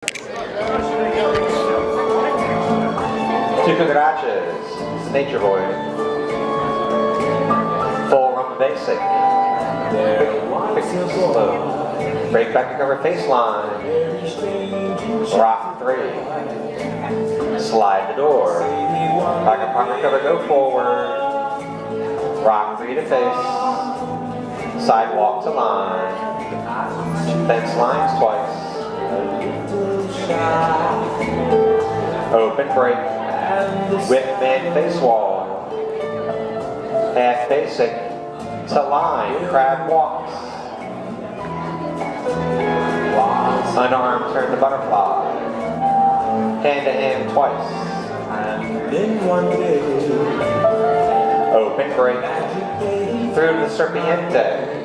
Two cucarachas, Nature Boy. Full rumba basic. Quick, slow. Break back to cover face line. Rock 3. Slide the door. Back and partner cover, go forward. Rock 3 to face. Sidewalk to line. Fence lines twice. Open break. Whip man face wall. Half basic. To line. Crab walks. Unarmed turn to butterfly. Hand to hand twice. And then one day, open break. Through to the serpiente.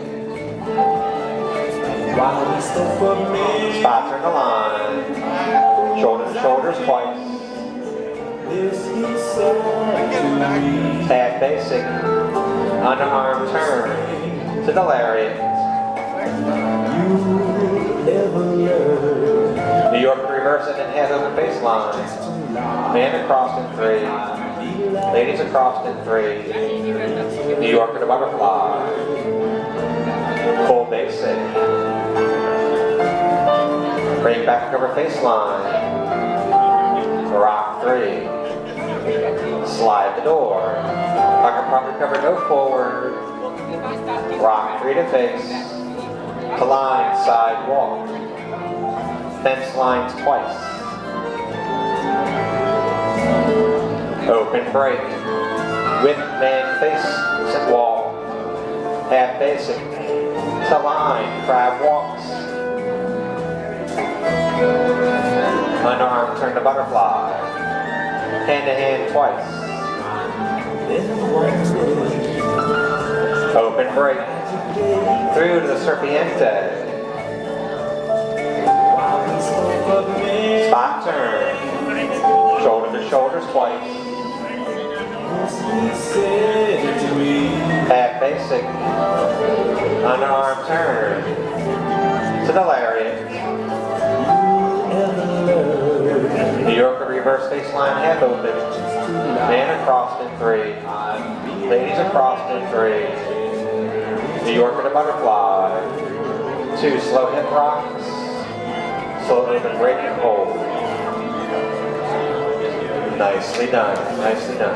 while he stood for me, Spot turn the line. Shoulder to shoulders twice. this he said to me. Half basic. Underarm turn to the lariat. You never learn. New York reverse it and head over baseline. Man across in 3. Ladies across in 3. New York to the butterfly. Full basic. Break back cover face line. Rock 3. Slide the door. Back proper cover, go forward. Rock 3 to face. To line, side walk. Fence lines twice. Open break. Whip man face and wall. Half basic. To line, crab walks. Underarm turn to butterfly. Hand to hand twice. Then one day, Open break. Through to the serpiente. while he spoke of me, Spot turn. Shoulder to shoulders twice. this he said to me. Half basic. Underarm turn. To the lariat. Never learn. New Yorker reverse face line half open. Man across in 3. Ladies across in 3. New Yorker to butterfly. 2 slow hip rocks. Slow open break and hold. Nicely done. Nicely done.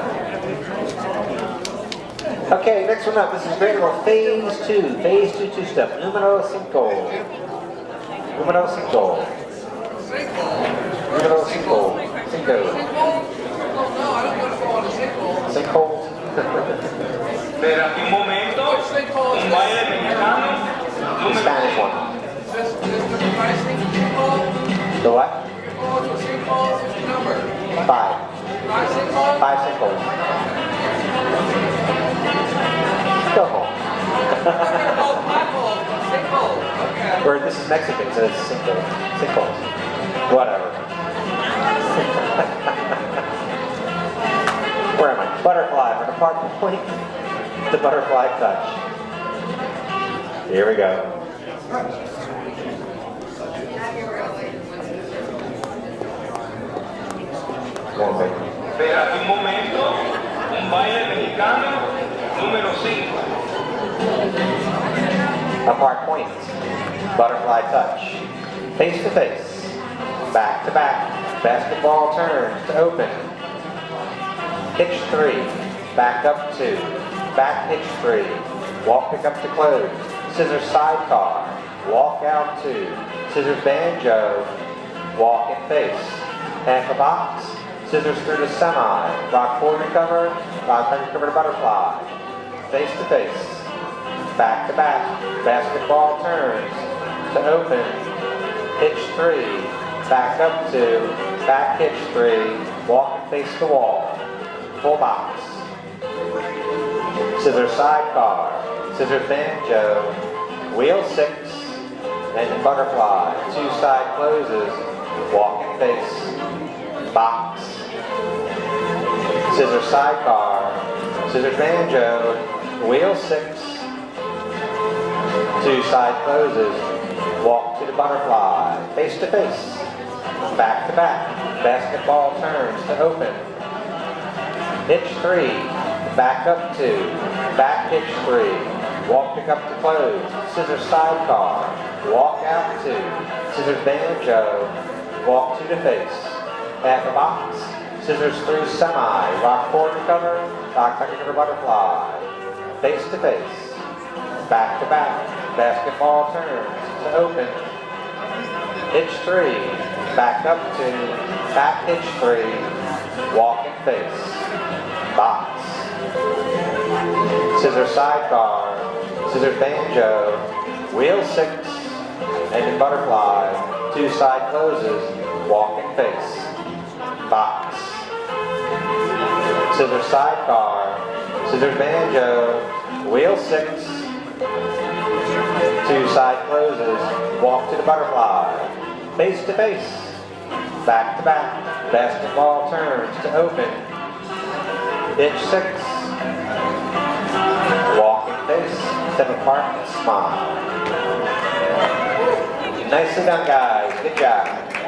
Okay, next one up. This is very well phase 2. Phase 2 two-step. Numero 5. Numero 5. Numero 5. Cinco. Espera un momento, un baile mexicano, The Spanish one. The what? 5. 5 Cincos. Go home. Where this is Mexican, so it's Cinco. Cincos. Whatever. Where am I? Butterfly from the park point. The butterfly touch. Here we go. One second. espera un momento, un baile mexicano, número 5. Apart point. Butterfly touch. Face to face. Back to back. Basketball turn to open. Hitch 3. Back up 2. Back hitch 3. Walk pick up to close. Scissors sidecar. Walk out 2. Scissors banjo. Walk and face. Half a box. Scissors through to semi. Rock 4 recover. Rock 5 recover to butterfly. Face to face. Back to back. Basketball turns to open. Hitch 3. Back up 2. Back hitch 3. Walk and face the wall. Full box. Scissors sidecar. Scissors banjo. Wheel 6. And butterfly. 2 side closes. Walk and face. Box. Scissors sidecar. Scissors banjo. Wheel 6. 2 side closes. Walk to the butterfly. Face to face. to back, basketball turns to open. Hitch 3, back up 2, back hitch 3, walk pick up to close, scissors sidecar, walk out 2, scissors banjo, walk 2 to face, half a box, scissors through semi, rock forward recover, rock back recover butterfly, face to face, back to back, basketball turns to open. Hitch 3, back up 2, back hitch 3, walk and face, box, scissor sidecar, scissors banjo, wheel 6, and in butterfly, 2 side closes, walk and face, box, scissor sidecar, scissors banjo, wheel 6, 2 side closes, walk to the butterfly, face to face, back to back, basketball turns to open, hitch 6, walk and face, step apart and smile. Nicely done guys, good job.